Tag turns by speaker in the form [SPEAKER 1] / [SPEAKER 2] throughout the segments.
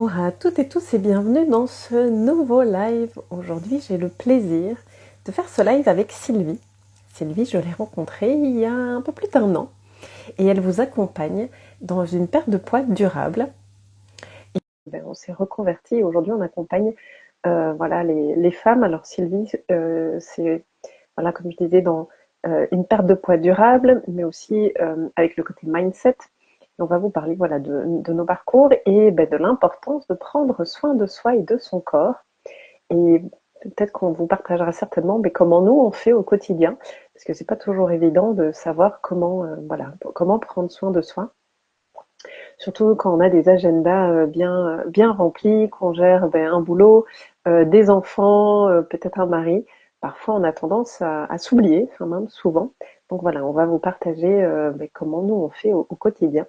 [SPEAKER 1] Bonjour à toutes et tous et bienvenue dans ce nouveau live. Aujourd'hui, j'ai le plaisir de faire ce live avec Sylvie. Sylvie, je l'ai rencontrée il y a un peu plus d'1 an et elle vous accompagne dans une perte de poids durable. Et on s'est reconverti et aujourd'hui, on accompagne voilà, les femmes. Alors Sylvie, c'est voilà, comme je disais, dans une perte de poids durable, mais aussi avec le côté mindset. Et on va vous parler voilà, de nos parcours et de l'importance de prendre soin de soi et de son corps. Et peut-être qu'on vous partagera certainement comment nous on fait au quotidien, parce que c'est pas toujours évident de savoir comment, voilà, comment prendre soin de soi. Surtout quand on a des agendas bien remplis, qu'on gère un boulot, des enfants, peut-être un mari. Parfois, on a tendance à s'oublier, enfin même souvent. Donc voilà, on va vous partager comment nous on fait au quotidien.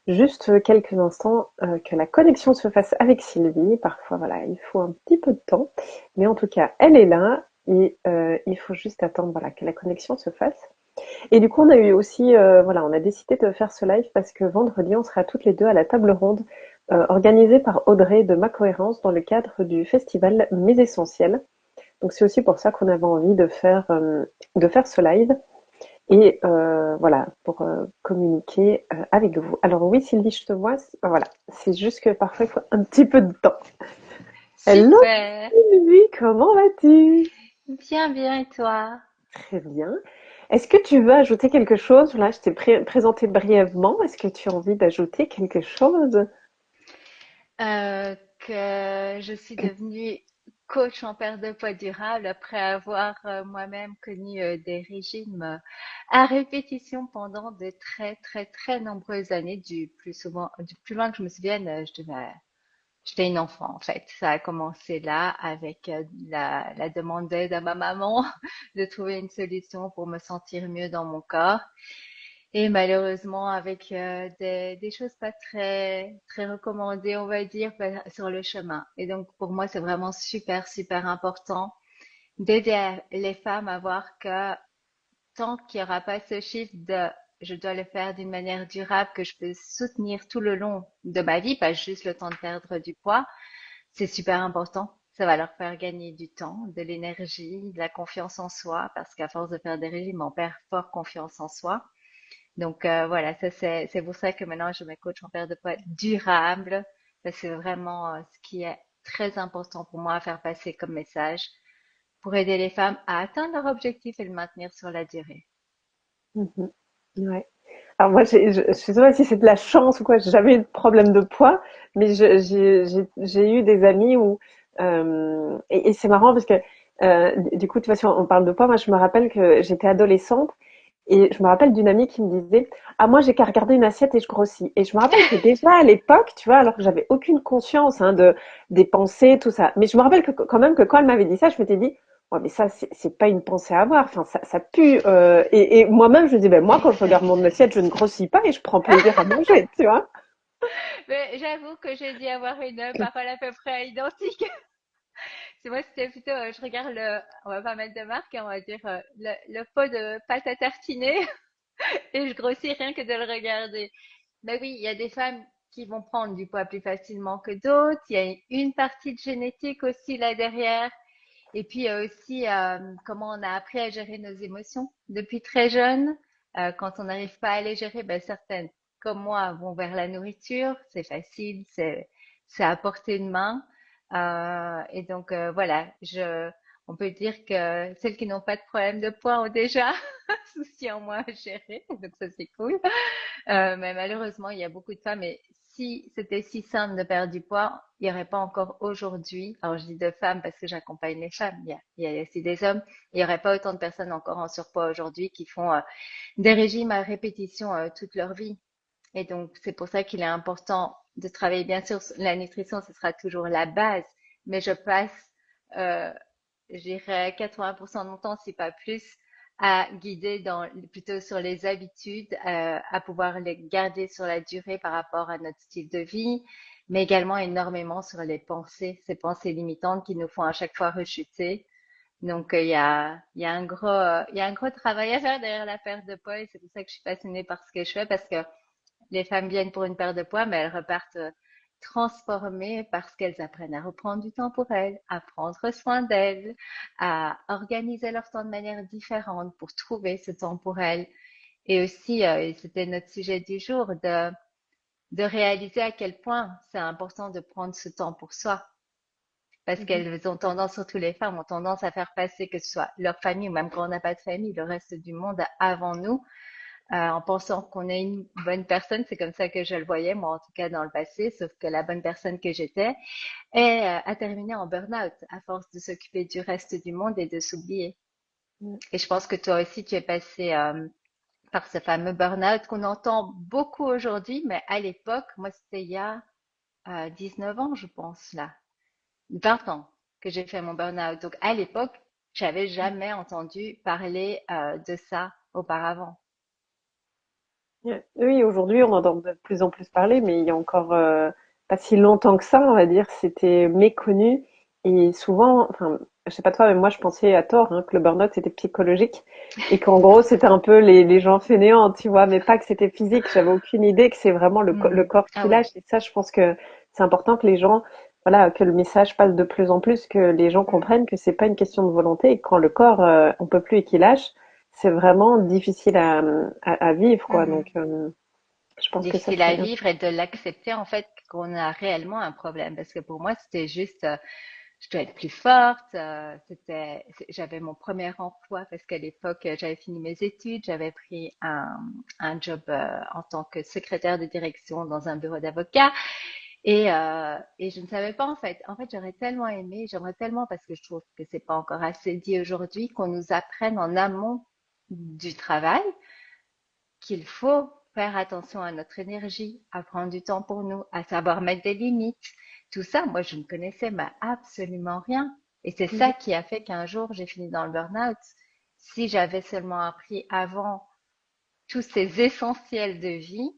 [SPEAKER 1] Juste quelques instants que la connexion se fasse avec Sylvie. Parfois, voilà, il faut un petit peu de temps, mais en tout cas, elle est là et il faut juste attendre voilà que la connexion se fasse. Et du coup, on a eu aussi, voilà, on a décidé de faire ce live parce que vendredi, on sera toutes les deux à la table ronde organisée par Audrey de Ma Cohérence dans le cadre du festival Mes Essentiels. Donc c'est aussi pour ça qu'on avait envie de faire ce live et voilà, pour communiquer avec vous. Alors oui, Sylvie, je te vois. Voilà, c'est juste que parfois, il faut un petit peu de temps. Hello
[SPEAKER 2] Super,
[SPEAKER 1] Sylvie, comment vas-tu?
[SPEAKER 2] bien, bien, et toi?
[SPEAKER 1] Très bien. Est-ce que tu veux ajouter quelque chose? Là, je t'ai présenté brièvement. Est-ce que tu as envie d'ajouter quelque chose?
[SPEAKER 2] Que je suis devenue coach en perte de poids durable après avoir moi-même connu des régimes à répétition pendant de très, très, très nombreuses années, du plus loin que je me souvienne, j'étais une enfant en fait. Ça a commencé là avec la demande d'aide à ma maman de trouver une solution pour me sentir mieux dans mon corps. Et malheureusement, avec des choses pas très très recommandées, on va dire, sur le chemin. Et donc pour moi, c'est vraiment super super important d'aider les femmes à voir que tant qu'il n'y aura pas ce chiffre de je dois le faire d'une manière durable que je peux soutenir tout le long de ma vie, pas juste le temps de perdre du poids, c'est super important. Ça va leur faire gagner du temps, de l'énergie, de la confiance en soi, parce qu'à force de faire des régimes, on perd fort confiance en soi. Donc voilà, ça c'est pour ça que maintenant je me coach en perte de poids durable. C'est vraiment ce qui est très important pour moi à faire passer comme message pour aider les femmes à atteindre leur objectif et le maintenir sur la durée.
[SPEAKER 1] Mhm. Ouais. Alors moi, je sais pas si c'est de la chance ou quoi, j'ai jamais eu de problème de poids, mais j'ai eu des amis où et c'est marrant parce que du coup, de toute façon, on parle de poids. Moi, je me rappelle que j'étais adolescente et je me rappelle d'une amie qui me disait, ah moi, j'ai qu'à regarder une assiette et je grossis. Et je me rappelle que déjà à l'époque, tu vois, alors que j'avais aucune conscience de des pensées, tout ça, mais je me rappelle que quand même que quand elle m'avait dit ça, je m'étais dit ouais, mais ça, c'est pas une pensée à avoir. Enfin, ça pue. Et moi-même, je me dis, ben, moi, quand je regarde mon assiette, je ne grossis pas et je prends plaisir à manger, tu vois.
[SPEAKER 2] Mais j'avoue que j'ai dû avoir une parole à peu près identique. C'est moi, c'était plutôt, je regarde on va pas mettre de marque, hein, on va dire le pot de pâte à tartiner et je grossis rien que de le regarder. Ben oui, il y a des femmes qui vont prendre du poids plus facilement que d'autres. Il y a une partie de génétique aussi là derrière. Et puis il y a aussi comment on a appris à gérer nos émotions depuis très jeune. Quand on n'arrive pas à les gérer, ben certaines, comme moi, vont vers la nourriture. C'est facile, c'est à portée de main. Et donc voilà, on peut dire que celles qui n'ont pas de problème de poids ont déjà un souci en moins à gérer. Donc ça c'est cool. Mais malheureusement, il y a beaucoup de femmes, et si c'était si simple de perdre du poids, il n'y aurait pas encore aujourd'hui, alors je dis de femmes parce que j'accompagne les femmes, il y a aussi des hommes, il n'y aurait pas autant de personnes encore en surpoids aujourd'hui qui font des régimes à répétition toute leur vie. Et donc, c'est pour ça qu'il est important de travailler, bien sûr, la nutrition, ce sera toujours la base, mais je passe, euh, je dirais 80% de mon temps, si pas plus, à guider plutôt sur les habitudes, à pouvoir les garder sur la durée par rapport à notre style de vie, mais également énormément sur les pensées, ces pensées limitantes qui nous font à chaque fois rechuter. Donc, il y a un gros travail à faire derrière la perte de poids et c'est pour ça que je suis passionnée par ce que je fais parce que les femmes viennent pour une perte de poids, mais elles repartent transformer parce qu'elles apprennent à reprendre du temps pour elles, à prendre soin d'elles, à organiser leur temps de manière différente pour trouver ce temps pour elles. Et aussi, et c'était notre sujet du jour, de réaliser à quel point c'est important de prendre ce temps pour soi. Parce
[SPEAKER 1] Mhm.
[SPEAKER 2] qu'elles ont tendance, surtout les femmes, ont tendance à faire passer que ce soit leur famille ou même quand on n'a pas de famille, le reste du monde avant nous, en pensant qu'on est une bonne personne. C'est comme ça que je le voyais, moi en tout cas dans le passé, sauf que la bonne personne que j'étais a terminé en burn-out à force de s'occuper du reste du monde et de s'oublier. Et je pense que toi aussi, tu es passé par ce fameux burn-out qu'on entend beaucoup aujourd'hui, mais à l'époque, moi c'était il y a 19 ans, je pense, là, 20 ans que j'ai fait mon burn-out. Donc à l'époque, j'avais jamais entendu parler de ça auparavant.
[SPEAKER 1] Ouais. Oui, aujourd'hui, on entend de plus en plus parler, mais il y a encore pas si longtemps que ça, on va dire, c'était méconnu. Et souvent, enfin, je sais pas toi, mais moi, je pensais à tort que le burn-out, c'était psychologique et qu'en gros, c'était un peu les gens fainéants, tu vois, mais pas que c'était physique. J'avais aucune idée que c'est vraiment le
[SPEAKER 2] Hmm.
[SPEAKER 1] corps
[SPEAKER 2] Ah
[SPEAKER 1] qui
[SPEAKER 2] oui.
[SPEAKER 1] lâche. Et ça, je pense que c'est important que les gens, voilà, que le message passe de plus en plus, que les gens
[SPEAKER 2] Hmm.
[SPEAKER 1] comprennent que c'est pas une question de volonté et que quand le corps, on peut plus et qu'il lâche, c'est vraiment difficile à vivre, quoi.
[SPEAKER 2] Mhm.
[SPEAKER 1] Donc, je pense que ça,
[SPEAKER 2] Difficile
[SPEAKER 1] c'est
[SPEAKER 2] à
[SPEAKER 1] bien.
[SPEAKER 2] vivre et de l'accepter en fait qu'on a réellement un problème. Parce que pour moi, c'était juste, je dois être plus forte. J'avais mon premier emploi parce qu'à l'époque, j'avais fini mes études, j'avais pris un job en tant que secrétaire de direction dans un bureau d'avocat. Et je ne savais pas en fait. En fait, j'aurais tellement aimé, j'aimerais tellement parce que je trouve que c'est pas encore assez dit aujourd'hui qu'on nous apprenne en amont du travail qu'il faut faire attention à notre énergie, à prendre du temps pour nous, à savoir mettre des limites. Tout ça, moi, je ne connaissais mais absolument rien. Et c'est
[SPEAKER 1] Mhm.
[SPEAKER 2] ça qui a fait qu'un jour, j'ai fini dans le burn-out. Si j'avais seulement appris avant tous ces essentiels de vie,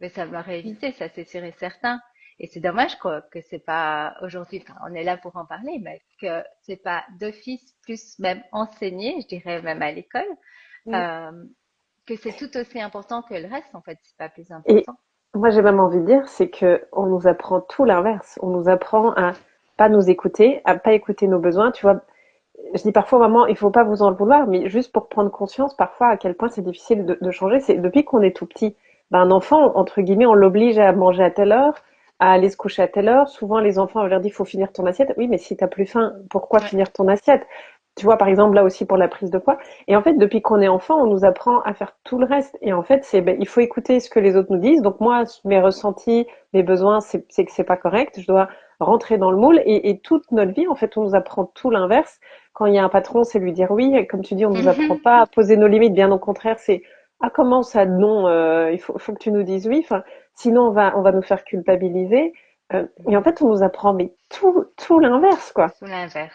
[SPEAKER 2] mais ça m'aurait évité, ça c'est sûr et certain. Et c'est dommage que c'est pas aujourd'hui, enfin, on est là pour en parler, mais que c'est pas d'office plus même enseigné, je dirais même à l'école,
[SPEAKER 1] Mhm.
[SPEAKER 2] euh, que c'est tout aussi important que le reste, en fait, c'est pas plus
[SPEAKER 1] Et
[SPEAKER 2] important.
[SPEAKER 1] moi, j'ai même envie de dire, c'est que on nous apprend tout l'inverse. On nous apprend à pas nous écouter, à pas écouter nos besoins. Tu vois, je dis parfois, maman, il faut pas vous en vouloir, mais juste pour prendre conscience parfois à quel point c'est difficile de changer. C'est depuis qu'on est tout petit. Ben, un enfant, entre guillemets, on l'oblige à manger à telle heure, à aller se coucher à telle heure. Souvent, les enfants, on leur dit, il faut finir ton assiette. Oui, mais si t'as plus faim, pourquoi
[SPEAKER 2] Ouais.
[SPEAKER 1] finir ton assiette? Tu vois, par exemple, là aussi pour la prise de poids. Et en fait, depuis qu'on est enfant, on nous apprend à faire tout le reste. Et en fait, ben, il faut écouter ce que les autres nous disent. Donc moi, mes ressentis, mes besoins, c'est que c'est pas correct. Je dois rentrer dans le moule. Et toute notre vie, en fait, on nous apprend tout l'inverse. Quand il y a un patron, c'est lui dire oui. Et comme tu dis, on nous apprend pas à poser nos limites. Bien au contraire, c'est ah comment ça non, faut que tu nous dises oui. Enfin, sinon on va nous faire culpabiliser. Et en
[SPEAKER 2] Mhm.
[SPEAKER 1] fait, on nous apprend mais tout l'inverse quoi.
[SPEAKER 2] Tout l'inverse.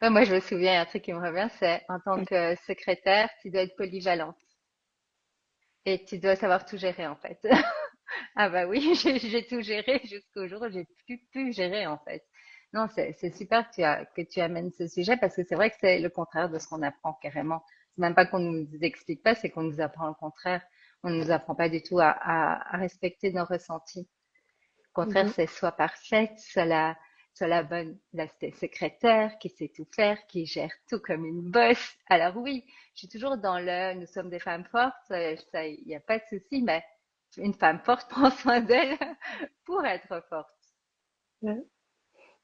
[SPEAKER 2] Ouais, moi, je me souviens, un truc qui me revient, c'est en tant que secrétaire, tu dois être polyvalente et tu dois savoir tout gérer, en fait. Ah bah oui, j'ai tout géré jusqu'au jour où j'ai plus pu gérer, en fait. Non, c'est super que tu amènes ce sujet parce que c'est vrai que c'est le contraire de ce qu'on apprend carrément. C'est même pas qu'on nous explique pas, c'est qu'on nous apprend le contraire. On ne nous apprend pas du tout à respecter nos ressentis. Au contraire,
[SPEAKER 1] Mhm.
[SPEAKER 2] c'est soit parfaite, soit la bonne, la secrétaire qui sait tout faire, qui gère tout comme une bosse. Alors oui, je suis toujours dans nous sommes des femmes fortes, ça, il n'y a pas de souci, mais une femme forte prend soin d'elle pour être forte.
[SPEAKER 1] Ouais.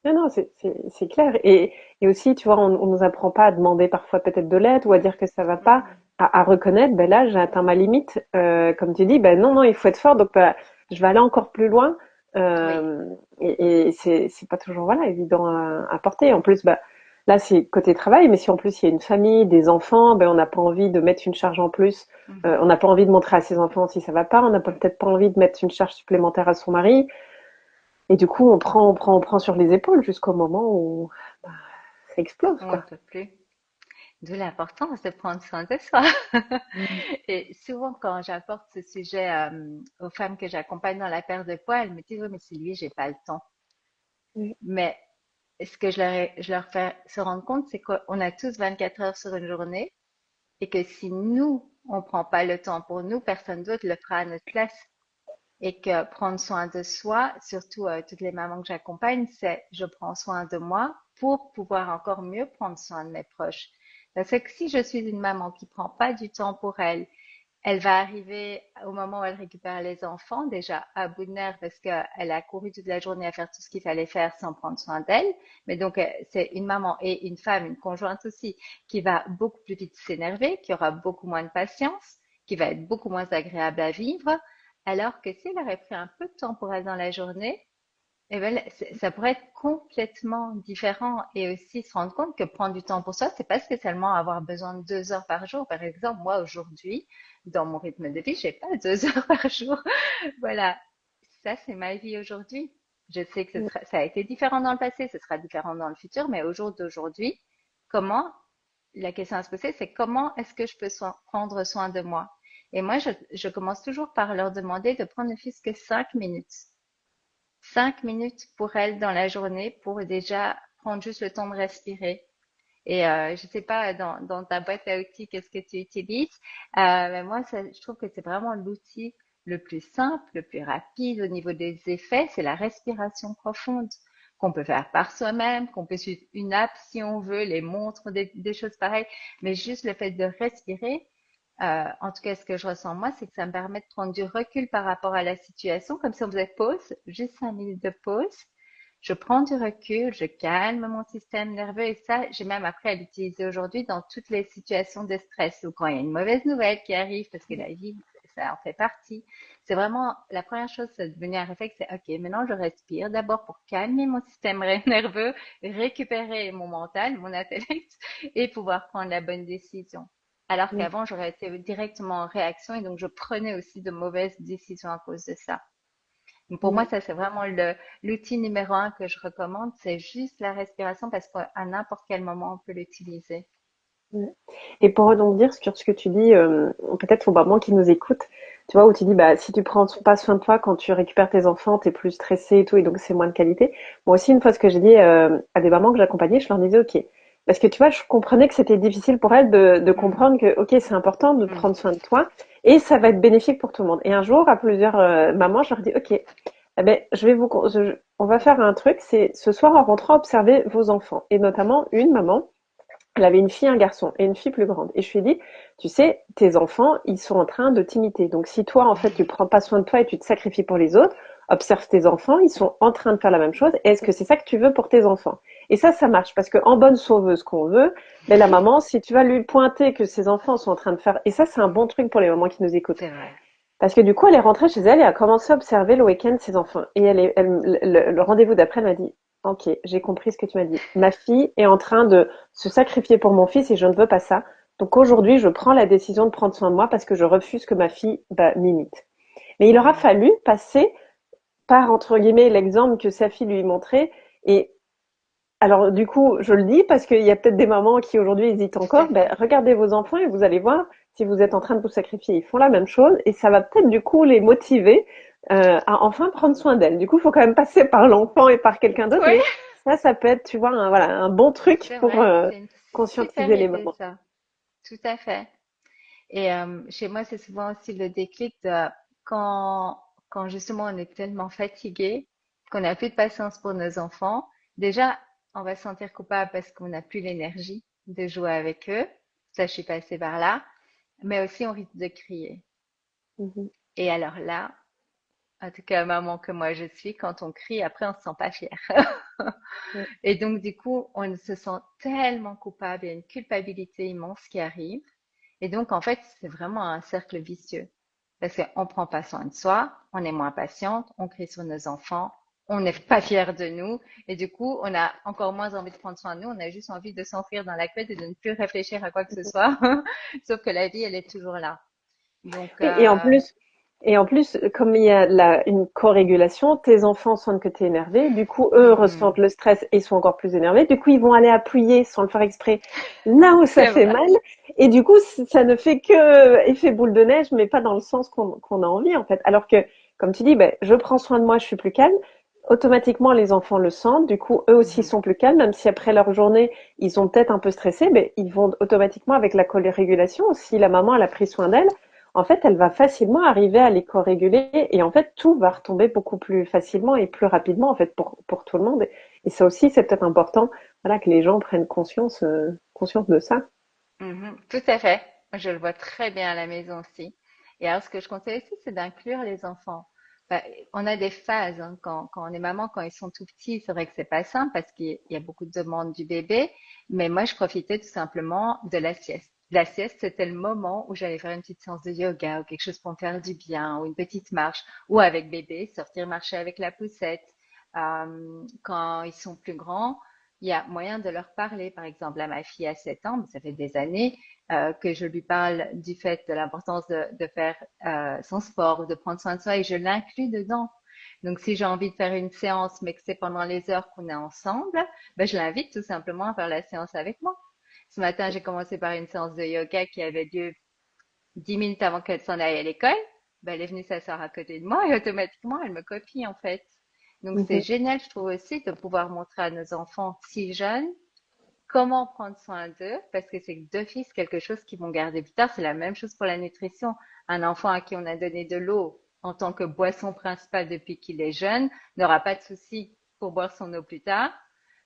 [SPEAKER 1] Non, non, c'est clair. Et aussi, tu vois, on nous apprend pas à demander parfois peut-être de l'aide ou à dire que ça va pas,
[SPEAKER 2] Mhm.
[SPEAKER 1] à reconnaître, ben là, j'ai atteint ma limite. Comme tu dis, ben non, non, il faut être fort, donc ben, je vais aller encore plus loin.
[SPEAKER 2] Oui.
[SPEAKER 1] Euh, et c'est pas toujours voilà évident à porter. En plus, ben, là, c'est côté travail, mais si en plus il y a une famille, des enfants, ben on n'a pas envie de mettre une charge en plus. On
[SPEAKER 2] Mhm.
[SPEAKER 1] n'a pas envie de montrer à ses enfants si ça va pas. On n'a peut-être pas envie de mettre une charge supplémentaire à son mari. Et du coup, on prend sur les épaules jusqu'au moment où bah, ça explose,
[SPEAKER 2] On ne
[SPEAKER 1] quoi.
[SPEAKER 2] peut plus. D'où l'importance de prendre soin de soi.
[SPEAKER 1] Mm.
[SPEAKER 2] Et souvent, quand j'apporte ce sujet aux femmes que j'accompagne dans la perte de poids, elles me disent, oui, mais Sylvie, j'ai pas le temps.
[SPEAKER 1] Mm.
[SPEAKER 2] Mais ce que je leur fais se rendre compte, c'est qu'on a tous 24 heures sur une journée et que si nous, on prend pas le temps pour nous, personne d'autre le fera à notre place. et que prendre soin de soi, surtout toutes les mamans que j'accompagne, c'est je prends soin de moi pour pouvoir encore mieux prendre soin de mes proches. Parce que si je suis une maman qui prend pas du temps pour elle, elle va arriver au moment où elle récupère les enfants, déjà à bout de nerfs parce qu'elle a couru toute la journée à faire tout ce qu'il fallait faire sans prendre soin d'elle. Mais donc, c'est une maman et une femme, une conjointe aussi, qui va beaucoup plus vite s'énerver, qui aura beaucoup moins de patience, qui va être beaucoup moins agréable à vivre. Alors que si elle aurait pris un peu de temps pour elle dans la journée, eh ben, ça pourrait être complètement différent et aussi se rendre compte que prendre du temps pour soi, c'est pas spécialement avoir besoin de 2 heures par jour. Par exemple, moi aujourd'hui, dans mon rythme de vie, j'ai pas 2 heures par jour. Voilà, ça c'est ma vie aujourd'hui. Je sais que ça a été différent dans le passé, ce sera différent dans le futur, mais au jour d'aujourd'hui, comment, la question à se poser, c'est comment est-ce que je peux prendre soin de moi? Et moi, je commence toujours par leur demander de prendre ne fût-ce que 5 minutes. 5 minutes pour elle dans la journée pour déjà prendre juste le temps de respirer. Et je sais pas, dans ta boîte à outils, qu'est-ce que tu utilises? Mais moi, je trouve que c'est vraiment l'outil le plus simple, le plus rapide au niveau des effets, c'est la respiration profonde qu'on peut faire par soi-même, qu'on peut suivre une app si on veut, les montres, des choses pareilles. Mais juste le fait de respirer, en tout cas, ce que je ressens moi, c'est que ça me permet de prendre du recul par rapport à la situation, comme si on faisait pause, juste 5 minutes de pause. Je prends du recul, je calme mon système nerveux et ça, j'ai même appris à l'utiliser aujourd'hui dans toutes les situations de stress ou quand il y a une mauvaise nouvelle qui arrive, parce que la vie, ça en fait partie. C'est vraiment la première chose, c'est devenu un réflexe, c'est OK, maintenant je respire d'abord pour calmer mon système nerveux, récupérer mon mental, mon intellect et pouvoir prendre la bonne décision. Alors
[SPEAKER 1] Mm.
[SPEAKER 2] qu'avant, j'aurais été directement en réaction et donc je prenais aussi de mauvaises décisions à cause de ça. Donc pour moi,
[SPEAKER 1] Mm.
[SPEAKER 2] ça, c'est vraiment l'outil numéro un que je recommande, c'est juste la respiration parce qu'à n'importe quel moment, on peut l'utiliser.
[SPEAKER 1] Mm. Et pour rebondir sur ce que tu dis, peut-être aux mamans qui nous écoutent, tu vois, où tu dis, bah, si tu prends pas soin de toi quand tu récupères tes enfants, t'es plus stressé et tout, et donc c'est moins de qualité. Moi aussi, une fois, ce que j'ai dit à des mamans que j'accompagnais, je leur disais, ok. Parce que tu vois, je comprenais que c'était difficile pour elles de
[SPEAKER 2] Mm,
[SPEAKER 1] comprendre que, ok, c'est important de
[SPEAKER 2] mm,
[SPEAKER 1] prendre soin de toi, et ça va être bénéfique pour tout le monde. Et un jour, à plusieurs mamans, je leur dis, ok, eh ben, on va faire un truc, c'est ce soir, on rentrera observer vos enfants. Et notamment, une maman, elle avait une fille, un garçon et une fille plus grande. Et je lui ai dit, tu sais, tes enfants, ils sont en train de t'imiter. Donc si toi, en fait, tu prends pas soin de toi et tu te sacrifies pour les autres, observe tes enfants, ils sont en train de faire la même chose. Est-ce que c'est ça que tu veux pour tes enfants? Et ça marche parce que en bonne sauveuse qu'on veut, mais la maman, si tu vas lui pointer que ses enfants sont en train de faire, et ça, c'est un bon truc pour les mamans qui nous écoutent.
[SPEAKER 2] c'est vrai.
[SPEAKER 1] Parce que du coup, elle est rentrée chez elle et a commencé à observer le week-end ses enfants. Et le rendez-vous d'après, elle m'a dit, OK, j'ai compris ce que tu m'as dit. Ma fille est en train de se sacrifier pour mon fils et je ne veux pas ça. Donc aujourd'hui, je prends la décision de prendre soin de moi parce que je refuse que ma fille m'imite. Mais il aura
[SPEAKER 2] Mm,
[SPEAKER 1] fallu passer par, entre guillemets, l'exemple que sa fille lui montrait. Et alors, du coup, je le dis parce qu'il y a peut-être des mamans qui aujourd'hui hésitent
[SPEAKER 2] tout à
[SPEAKER 1] encore. Ben,
[SPEAKER 2] fait.
[SPEAKER 1] regardez vos enfants et vous allez voir si vous êtes en train de vous sacrifier. Ils font la même chose et ça va peut-être du coup les motiver à enfin prendre soin d'elles. Du coup, il faut quand même passer par l'enfant et par quelqu'un d'autre,
[SPEAKER 2] Oui,
[SPEAKER 1] mais ça peut être, tu vois, voilà, un bon truc
[SPEAKER 2] c'est
[SPEAKER 1] pour
[SPEAKER 2] vrai. C'est une super
[SPEAKER 1] conscientiser les
[SPEAKER 2] idée,
[SPEAKER 1] mamans.
[SPEAKER 2] ça. Tout à fait. Et chez moi, c'est souvent aussi le déclic de quand, quand justement on est tellement fatigué, qu'on n'a plus de patience pour nos enfants. Déjà, on va se sentir coupable parce qu'on n'a plus l'énergie de jouer avec eux. Ça, je suis passée par là. Mais aussi, on risque de crier.
[SPEAKER 1] Mhm.
[SPEAKER 2] Et alors là, en tout cas, maman que moi je suis, quand on crie, après, on se sent pas fier.
[SPEAKER 1] Ouais.
[SPEAKER 2] Et donc, du coup, on se sent tellement coupable, il y a une culpabilité immense qui arrive. Et donc, en fait, c'est vraiment un cercle vicieux. Parce qu'on ne prend pas soin de soi, on est moins patiente, on crie sur nos enfants, on n'est pas fier de nous. Et du coup, on a encore moins envie de prendre soin de nous, on a juste envie de s'enfuir dans la couette et de ne plus réfléchir à quoi que ce soit. Sauf que la vie, elle est toujours là. Donc,
[SPEAKER 1] Oui, et en plus, comme il y a une co-régulation, tes enfants sentent que tu es énervé, du coup, eux ressentent
[SPEAKER 2] mhm,
[SPEAKER 1] le stress et sont encore plus énervés, du coup, ils vont aller appuyer sans le faire exprès là où ça
[SPEAKER 2] c'est
[SPEAKER 1] fait
[SPEAKER 2] vrai.
[SPEAKER 1] mal, et du coup, ça ne fait que effet boule de neige, mais pas dans le sens qu'on a envie, en fait. Alors que, comme tu dis, ben, je prends soin de moi, je suis plus calme, automatiquement, les enfants le sentent, du coup, eux aussi
[SPEAKER 2] Mhm,
[SPEAKER 1] sont plus calmes, même si après leur journée, ils sont peut-être un peu stressés, mais ils vont automatiquement avec la co-régulation, si la maman, elle a pris soin d'elle, en fait, elle va facilement arriver à les co-réguler et en fait, tout va retomber beaucoup plus facilement et plus rapidement en fait pour tout le monde. Et ça aussi, c'est peut-être important, voilà, que les gens prennent conscience de ça.
[SPEAKER 2] Mhm, tout à fait. Je le vois très bien à la maison aussi. Et alors, ce que je conseille aussi, c'est d'inclure les enfants. Bah, on a des phases hein, quand on est maman, quand ils sont tout petits, c'est vrai que c'est pas simple parce qu'il y a beaucoup de demandes du bébé. Mais moi, je profitais tout simplement de la sieste. La sieste, c'était le moment où j'allais faire une petite séance de yoga ou quelque chose pour me faire du bien ou une petite marche ou avec bébé, sortir marcher avec la poussette. Quand ils sont plus grands, il y a moyen de leur parler. Par exemple, à ma fille à 7 ans, mais ça fait des années que je lui parle du fait de l'importance de faire son sport ou de prendre soin de soi et je l'inclus dedans. Donc, si j'ai envie de faire une séance, mais que c'est pendant les heures qu'on est ensemble, ben, je l'invite tout simplement à faire la séance avec moi. Ce matin, j'ai commencé par une séance de yoga qui avait lieu 10 minutes avant qu'elle s'en aille à l'école. Ben, elle est venue s'asseoir à côté de moi et automatiquement, elle me copie en fait. Donc, c'est
[SPEAKER 1] Mhm.
[SPEAKER 2] génial, je trouve aussi, de pouvoir montrer à nos enfants si jeunes comment prendre soin d'eux, parce que c'est d'office quelque chose qu'ils vont garder plus tard. C'est la même chose pour la nutrition. Un enfant à qui on a donné de l'eau en tant que boisson principale depuis qu'il est jeune n'aura pas de souci pour boire son eau plus tard.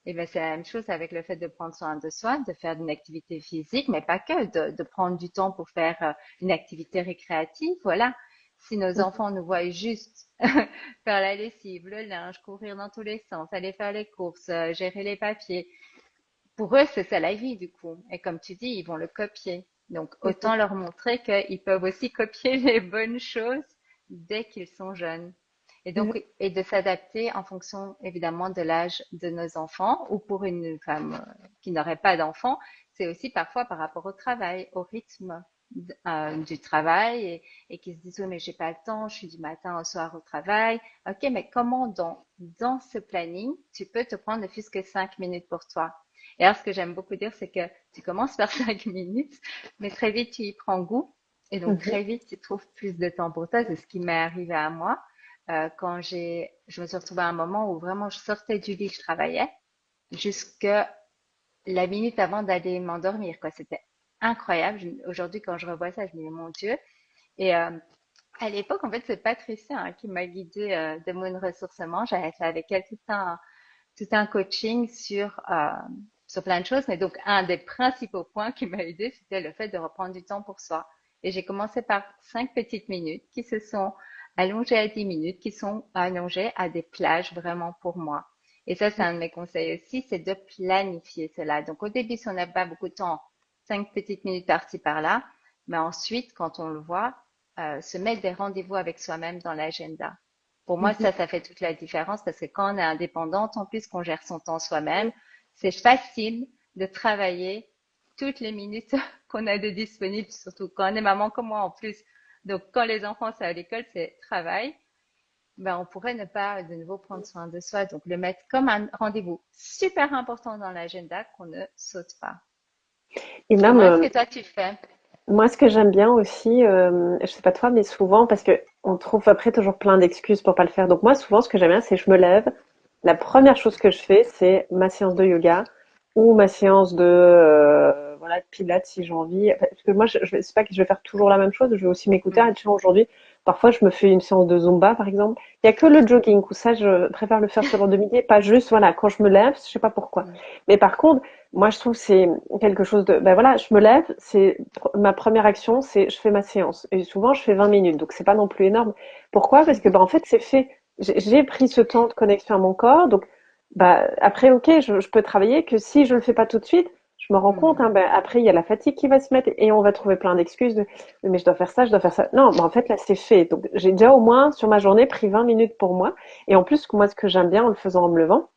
[SPEAKER 2] Et ben, c'est la même chose avec le fait de prendre soin de soi, de faire une activité physique, mais pas que, de prendre du temps pour faire une activité récréative. Voilà. Si nos enfants nous voient juste faire la lessive, le linge, courir dans tous les sens, aller faire les courses, gérer les papiers, pour eux, c'est ça la vie du coup. Et comme tu dis, ils vont le copier. Donc,
[SPEAKER 1] Mhm.
[SPEAKER 2] autant leur montrer qu'ils peuvent aussi copier les bonnes choses dès qu'ils sont jeunes. Et donc, et de s'adapter en fonction évidemment de l'âge de nos enfants ou pour une femme qui n'aurait pas d'enfants, c'est aussi parfois par rapport au travail, au rythme du travail et qui se disent, oui, mais j'ai pas le temps, je suis du matin au soir au travail. OK, mais comment dans ce planning, tu peux te prendre ne fût-ce que 5 minutes pour toi? Et alors, ce que j'aime beaucoup dire, c'est que tu commences par 5 minutes, mais très vite, tu y prends goût. Et donc,
[SPEAKER 1] Mhm.
[SPEAKER 2] très vite, tu trouves plus de temps pour toi. C'est ce qui m'est arrivé à moi. Quand je me suis retrouvée à un moment où vraiment je sortais du lit, je travaillais, jusque la minute avant d'aller m'endormir, quoi. C'était incroyable. Aujourd'hui, quand je revois ça, je me dis, mon Dieu. Et à l'époque, en fait, c'est Patricia hein, qui m'a guidée de mon ressourcement. J'avais fait avec elle tout un coaching sur plein de choses. Mais donc, un des principaux points qui m'a aidé, c'était le fait de reprendre du temps pour soi. Et j'ai commencé par 5 petites minutes qui se sont allongées à 10 minutes, qui sont allongées à des plages vraiment pour moi. Et ça, c'est un de mes conseils aussi, c'est de planifier cela. Donc, au début, si on n'a pas beaucoup de temps, 5 petites minutes par-ci, par-là. Mais ensuite, quand on le voit, se mettre des rendez-vous avec soi-même dans l'agenda. Pour moi,
[SPEAKER 1] Mhm.
[SPEAKER 2] ça fait toute la différence parce que quand on est indépendante, en plus qu'on gère son temps soi-même, c'est facile de travailler toutes les minutes qu'on a de disponibles, surtout quand on est maman comme moi en plus. Donc, quand les enfants sont à l'école, c'est travail. Ben, on pourrait ne pas de nouveau prendre soin de soi, donc le mettre comme un rendez-vous super important dans l'agenda qu'on ne saute pas.
[SPEAKER 1] Et même,
[SPEAKER 2] Comment est-ce que toi tu fais?
[SPEAKER 1] moi, ce que j'aime bien aussi, je sais pas toi, mais souvent, parce que on trouve après toujours plein d'excuses pour pas le faire. Donc moi, souvent, ce que j'aime bien, c'est je me lève. La première chose que je fais, c'est ma séance de yoga ou ma séance de voilà de pilates si j'ai envie. Parce que moi, c'est pas que je vais faire toujours la même chose. Je vais aussi m'écouter. Ah,
[SPEAKER 2] Mhm,
[SPEAKER 1] tiens, aujourd'hui, parfois, je me fais une séance de Zumba, par exemple. Il y a que le jogging où ça, je préfère le faire sur l'heure de midi, et pas juste voilà quand je me lève. Je sais pas pourquoi.
[SPEAKER 2] mhm,
[SPEAKER 1] Mais par contre, moi, je trouve que c'est quelque chose de, ben voilà, je me lève, c'est ma première action, c'est je fais ma séance. Et souvent, je fais 20 minutes, donc c'est pas non plus énorme. Pourquoi? Parce que, ben, en fait, c'est fait. J'ai pris ce temps de connexion à mon corps, donc, bah, après, ok, je peux travailler que si je le fais pas tout de suite, je me rends compte, hein,
[SPEAKER 2] mhm,
[SPEAKER 1] ben, après, il y a la fatigue qui va se mettre et on va trouver plein d'excuses de, oui, mais je dois faire ça, je dois faire ça. Non, ben, en fait, là, c'est fait. Donc, j'ai déjà au moins, sur ma journée, pris 20 minutes pour moi. Et en plus, moi, ce que j'aime bien en le faisant en me levant,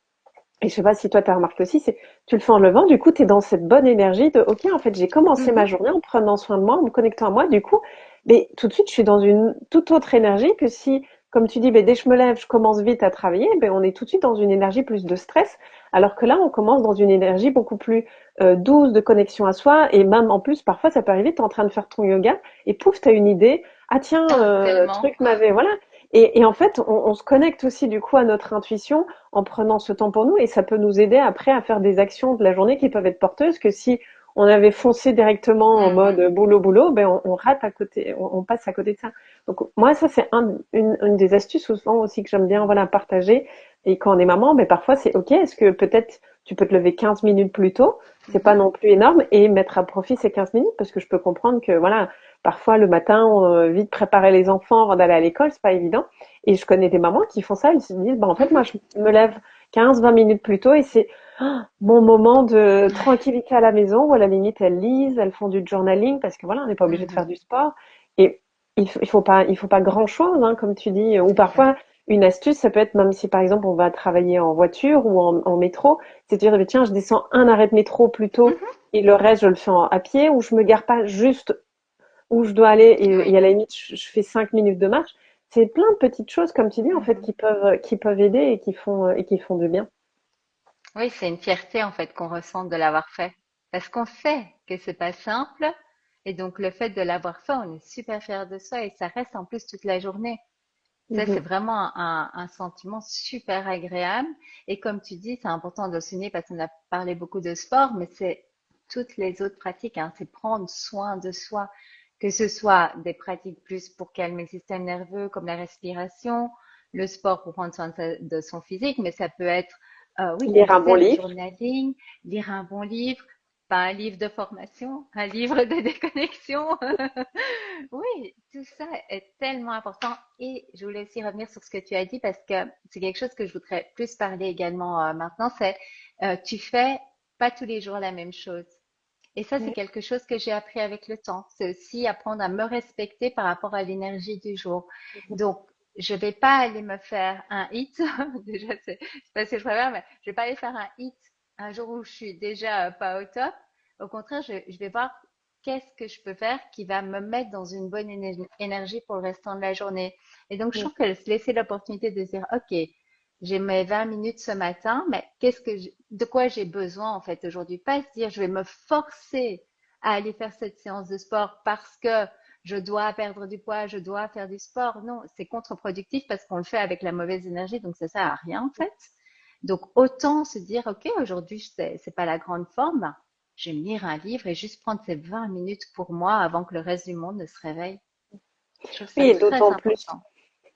[SPEAKER 1] et je sais pas si toi tu as remarqué aussi, c'est tu le fais en levant, du coup tu es dans cette bonne énergie de OK, en fait, j'ai commencé ma
[SPEAKER 2] mhm,
[SPEAKER 1] journée en prenant soin de moi, en me connectant à moi, du coup, mais tout de suite je suis dans une toute autre énergie que si comme tu dis, ben, dès que je me lève, je commence vite à travailler, ben, on est tout de suite dans une énergie plus de stress, alors que là, on commence dans une énergie beaucoup plus douce, de connexion à soi, et même en plus, parfois, ça peut arriver, tu es en train de faire ton yoga, et pouf, tu as une idée, ah tiens,
[SPEAKER 2] ah, tellement.
[SPEAKER 1] truc m'avait, voilà. Et en fait, on se connecte aussi du coup à notre intuition en prenant ce temps pour nous et ça peut nous aider après à faire des actions de la journée qui peuvent être porteuses que si on avait foncé directement en mode
[SPEAKER 2] Mhm.
[SPEAKER 1] boulot boulot, ben on rate à côté, on passe à côté de ça. Donc moi ça c'est une des astuces souvent aussi que j'aime bien voilà partager. Et quand on est maman, ben parfois c'est ok. Est-ce que peut-être tu peux te lever 15 minutes plus tôt, c'est pas
[SPEAKER 2] Mhm.
[SPEAKER 1] non plus énorme, et mettre à profit ces 15 minutes parce que je peux comprendre que voilà parfois le matin vite préparer les enfants avant d'aller à l'école c'est pas évident. Et je connais des mamans qui font ça, elles se disent bah en fait moi
[SPEAKER 2] Mhm.
[SPEAKER 1] je me lève 15-20 minutes plus tôt et c'est mon moment de tranquillité à la maison où à la limite elles lisent, elles font du journaling parce que voilà, on n'est pas obligé de faire
[SPEAKER 2] Mhm.
[SPEAKER 1] du sport et il faut pas grand chose hein, comme tu dis ou
[SPEAKER 2] C'est ça.
[SPEAKER 1] parfois une astuce ça peut être même si par exemple on va travailler en voiture ou en métro, c'est de dire eh bien, tiens, je descends un arrêt de métro plus tôt
[SPEAKER 2] Mhm.
[SPEAKER 1] et le reste je le fais à pied ou je me gare pas juste où je dois aller et
[SPEAKER 2] Oui.
[SPEAKER 1] à la limite je fais 5 minutes de marche. C'est plein de petites choses comme tu dis en fait
[SPEAKER 2] Mhm.
[SPEAKER 1] qui peuvent aider et qui font du bien.
[SPEAKER 2] Oui, c'est une fierté en fait qu'on ressent de l'avoir fait. Parce qu'on sait que c'est pas simple. Et donc le fait de l'avoir fait, on est super fier de soi et ça reste en plus toute la journée. Ça, c'est
[SPEAKER 1] Mhm.
[SPEAKER 2] vraiment un sentiment super agréable. Et comme tu dis, c'est important de le souligner parce qu'on a parlé beaucoup de sport, mais c'est toutes les autres pratiques, hein. C'est prendre soin de soi, que ce soit des pratiques plus pour calmer le système nerveux, comme la respiration, le sport pour prendre soin de son physique, mais ça peut être, oui, comme
[SPEAKER 1] Lire
[SPEAKER 2] tu
[SPEAKER 1] un bon
[SPEAKER 2] disais, le
[SPEAKER 1] livre.
[SPEAKER 2] journaling, lire un bon livre, pas un livre de formation, un livre de déconnexion. Oui, tout ça est tellement important et je voulais aussi revenir sur ce que tu as dit parce que c'est quelque chose que je voudrais plus parler également maintenant, c'est tu fais pas tous les jours la même chose. Et ça, c'est
[SPEAKER 1] Ouais.
[SPEAKER 2] quelque chose que j'ai appris avec le temps. C'est aussi apprendre à me respecter par rapport à l'énergie du jour. Donc, je vais pas aller me faire un hit. Déjà, c'est pas ce que je préfère, mais je vais pas aller faire un hit un jour où je suis déjà pas au top. Au contraire, je vais voir qu'est-ce que je peux faire qui va me mettre dans une bonne énergie pour le restant de la journée. Et donc, je trouve que se laisser l'opportunité de dire, OK, j'ai mes 20 minutes ce matin, mais de quoi j'ai besoin en fait aujourd'hui? Pas se dire, je vais me forcer à aller faire cette séance de sport parce que je dois perdre du poids, je dois faire du sport. Non, c'est contre-productif parce qu'on le fait avec la mauvaise énergie, donc ça sert à rien en fait. Donc autant se dire, OK, aujourd'hui, c'est pas la grande forme, je vais me lire un livre et juste prendre ces 20 minutes pour moi avant que le reste du monde ne se réveille. Je trouve ça
[SPEAKER 1] Oui, et
[SPEAKER 2] très important.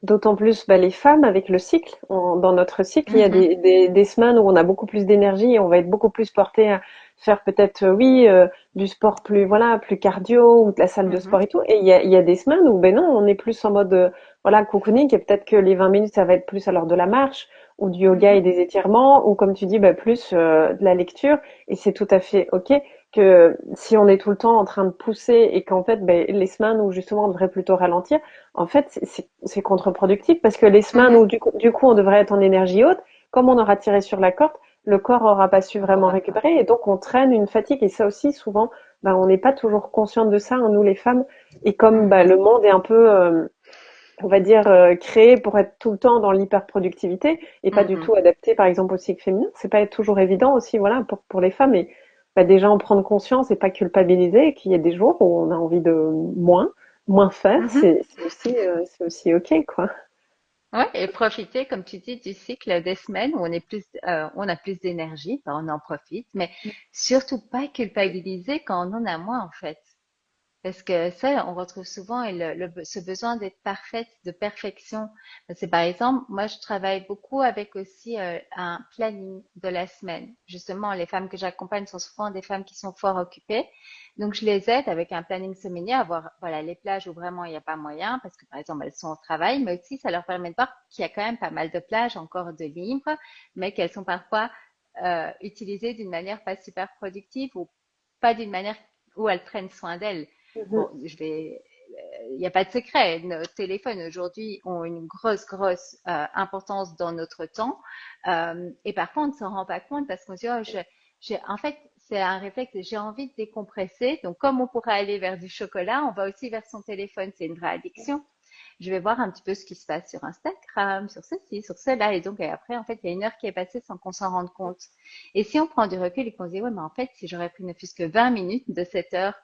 [SPEAKER 1] d'autant plus bah, les femmes avec le cycle. Dans notre cycle, il y a
[SPEAKER 2] Mhm,
[SPEAKER 1] des semaines où on a beaucoup plus d'énergie et on va être beaucoup plus porté à faire peut-être, oui, du sport plus, voilà, plus cardio ou de la salle de
[SPEAKER 2] mhm,
[SPEAKER 1] sport et tout. Et il y a des semaines où, ben non, on est plus en mode, voilà, cocooning et peut-être que les 20 minutes, ça va être plus alors de la marche ou du yoga
[SPEAKER 2] mhm,
[SPEAKER 1] et des étirements ou comme tu dis, bah, plus de la lecture. Et c'est tout à fait OK que si on est tout le temps en train de pousser et qu'en fait, ben, les semaines où justement on devrait plutôt ralentir, en fait, c'est contre-productif parce que les semaines
[SPEAKER 2] mhm.
[SPEAKER 1] où du coup on devrait être en énergie haute, comme on aura tiré sur la corde, le corps aura pas su
[SPEAKER 2] On
[SPEAKER 1] vraiment
[SPEAKER 2] pourra pas.
[SPEAKER 1] récupérer et donc on traîne une fatigue et ça aussi souvent, ben, on n'est pas toujours conscient de ça, hein, nous les femmes. Et comme ben,
[SPEAKER 2] Mhm,
[SPEAKER 1] le monde est un peu, on va dire, créé pour être tout le temps dans l'hyperproductivité et pas du
[SPEAKER 2] mhm.
[SPEAKER 1] tout adapté par exemple au cycle féminin, c'est pas toujours évident aussi voilà pour les femmes et ben, déjà en prendre conscience et pas culpabiliser et qu'il y a des jours où on a envie de moins faire,
[SPEAKER 2] Mhm.
[SPEAKER 1] c'est aussi ok quoi.
[SPEAKER 2] Ouais, et profiter, comme tu dis, du cycle des semaines où on a plus d'énergie, ben, on en profite, mais surtout pas culpabiliser quand on en a moins, en fait. Parce que ça, on retrouve souvent et ce besoin d'être parfaite, de perfection. C'est par exemple, moi, je travaille beaucoup avec aussi un planning de la semaine. Justement, les femmes que j'accompagne sont souvent des femmes qui sont fort occupées. Donc, je les aide avec un planning semainier à voir, voilà, les plages où vraiment il n'y a pas moyen, parce que par exemple, elles sont au travail, mais aussi ça leur permet de voir qu'il y a quand même pas mal de plages encore de libres, mais qu'elles sont parfois utilisées d'une manière pas super productive ou pas d'une manière où elles prennent soin d'elles.
[SPEAKER 1] Mhm.
[SPEAKER 2] Bon, il n'y a pas de secret. Nos téléphones aujourd'hui ont une grosse importance dans notre temps. Et parfois, on ne s'en rend pas compte parce qu'on se dit, oh, en fait, c'est un réflexe, j'ai envie de décompresser. Donc, comme on pourrait aller vers du chocolat, on va aussi vers son téléphone. C'est une vraie addiction. Je vais voir un petit peu ce qui se passe sur Instagram, sur ceci, sur cela. Et donc, après, en fait, il y a une heure qui est passée sans qu'on s'en rende compte. Et si on prend du recul et qu'on se dit, ouais, mais en fait, si j'aurais pris ne fût-ce que 20 minutes de cette heure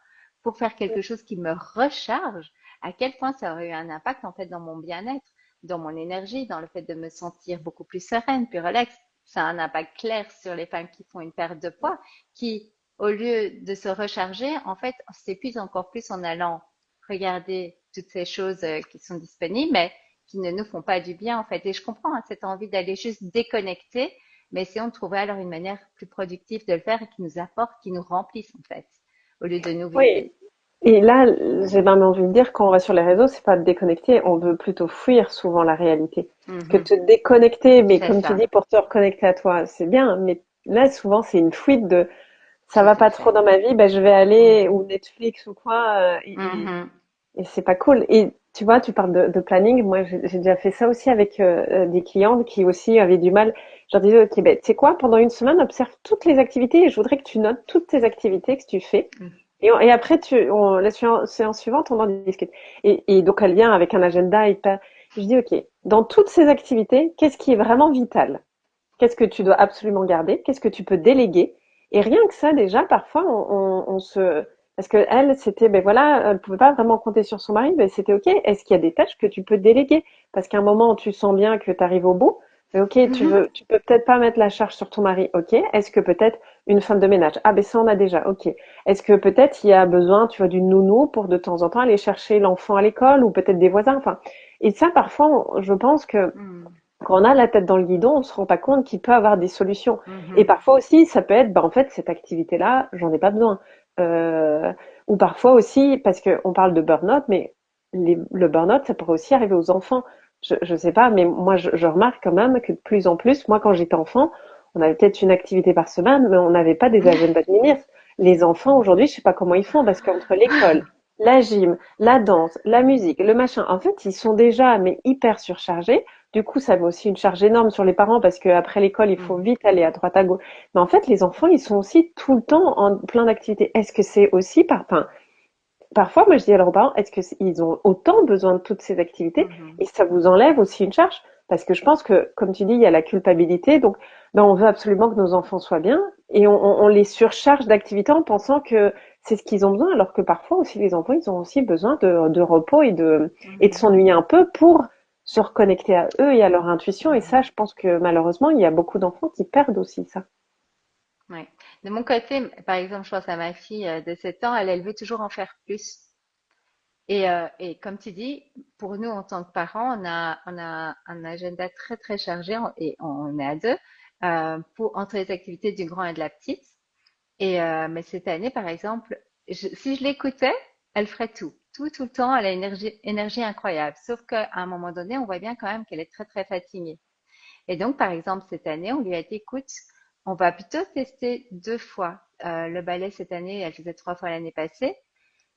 [SPEAKER 2] pour faire quelque chose qui me recharge, à quel point ça aurait eu un impact, en fait, dans mon bien-être, dans mon énergie, dans le fait de me sentir beaucoup plus sereine, plus relaxe. Ça a un impact clair sur les femmes qui font une perte de poids, qui au lieu de se recharger, en fait, on s'épuise encore plus en allant regarder toutes ces choses qui sont disponibles, mais qui ne nous font pas du bien, en fait. Et je comprends hein, cette envie d'aller juste déconnecter, mais essayons de trouver alors une manière plus productive de le faire et qui nous apporte, qui nous remplisse, en fait, au lieu de nous
[SPEAKER 1] Oui.
[SPEAKER 2] vider.
[SPEAKER 1] Et là, j'ai même envie de dire, quand on va sur les réseaux, c'est pas de déconnecter, on veut plutôt fuir souvent la réalité. Parce
[SPEAKER 2] Mhm.
[SPEAKER 1] que te déconnecter, mais
[SPEAKER 2] C'est
[SPEAKER 1] comme tu
[SPEAKER 2] ça,
[SPEAKER 1] dis, pour te reconnecter à toi, c'est bien, mais là, souvent, c'est une fuite de ça
[SPEAKER 2] tout
[SPEAKER 1] va
[SPEAKER 2] à
[SPEAKER 1] pas trop
[SPEAKER 2] fait.
[SPEAKER 1] dans ma vie, ben je vais aller
[SPEAKER 2] Mhm.
[SPEAKER 1] ou Netflix ou quoi,
[SPEAKER 2] Mhm.
[SPEAKER 1] et c'est pas cool. Et tu vois, tu parles de planning. Moi, j'ai déjà fait ça aussi avec des clientes qui aussi avaient du mal. Je leur disais, ok, ben, tu sais quoi, pendant une semaine, observe toutes les activités et je voudrais que tu notes toutes tes activités que tu fais. Et après, séance suivante, on en discute. Et donc, elle vient avec un agenda hyper. Je dis, ok, dans toutes ces activités, qu'est-ce qui est vraiment vital? Qu'est-ce que tu dois absolument garder? Qu'est-ce que tu peux déléguer? Et rien que ça, déjà, parfois, on se... Parce que elle, c'était, ben voilà, elle pouvait pas vraiment compter sur son mari, ben c'était OK. Est-ce qu'il y a des tâches que tu peux déléguer? Parce qu'à un moment, tu sens bien que tu arrives au bout. Mais OK,
[SPEAKER 2] Mhm.
[SPEAKER 1] tu peux peut-être pas mettre la charge sur ton mari. OK. Est-ce que peut-être une femme de ménage? Ah, ben ça, on a déjà. OK. Est-ce que peut-être il y a besoin, tu vois, d'une nounou pour de temps en temps aller chercher l'enfant à l'école ou peut-être des voisins? Enfin, et ça, parfois, je pense que
[SPEAKER 2] Mhm.
[SPEAKER 1] quand on a la tête dans le guidon, on se rend pas compte qu'il peut avoir des solutions. Et
[SPEAKER 2] Mhm.
[SPEAKER 1] parfois aussi, ça peut être, bah, en fait, cette activité-là, j'en ai pas besoin. Ou parfois aussi, parce qu'on parle de burn-out, mais le burn-out, ça pourrait aussi arriver aux enfants. Je sais pas, mais moi, je remarque quand même que de plus en plus, moi, quand j'étais enfant, on avait peut-être une activité par semaine, mais on n'avait pas des agendas de ministres. Les enfants, aujourd'hui, je sais pas comment ils font, parce qu'entre l'école, la gym, la danse, la musique, le machin, en fait, ils sont déjà, mais hyper surchargés. Du coup, ça met aussi une charge énorme sur les parents parce qu'après l'école, il faut
[SPEAKER 2] Mhm.
[SPEAKER 1] vite aller à droite à gauche. Mais en fait, les enfants, ils sont aussi tout le temps en plein d'activités. Est-ce que c'est aussi enfin, parfois, moi, je dis à leurs parents, ils ont autant besoin de toutes ces activités
[SPEAKER 2] Mhm.
[SPEAKER 1] et ça vous enlève aussi une charge? Parce que je pense que, comme tu dis, il y a la culpabilité. Donc, ben, on veut absolument que nos enfants soient bien et on les surcharge d'activités en pensant que c'est ce qu'ils ont besoin, alors que parfois aussi, les enfants, ils ont aussi besoin de repos et de
[SPEAKER 2] Mhm.
[SPEAKER 1] s'ennuyer un peu pour se reconnecter à eux et à leur intuition. Et ça,
[SPEAKER 2] Mhm.
[SPEAKER 1] je pense que malheureusement, il y a beaucoup d'enfants qui perdent aussi ça.
[SPEAKER 2] Ouais. De mon côté, par exemple, je pense à ma fille de 7 ans, elle veut toujours en faire plus. Et comme tu dis, pour nous, en tant que parents, on a un agenda très, très chargé et on est à deux entre les activités du grand et de la petite. Mais cette année, par exemple, si je l'écoutais, elle ferait tout. Tout le temps. Elle a une énergie incroyable. Sauf qu'à un moment donné, on voit bien quand même qu'elle est très, très fatiguée. Et donc, par exemple, cette année, on lui a dit, écoute, on va plutôt tester 2 fois le ballet cette année. Elle faisait 3 fois l'année passée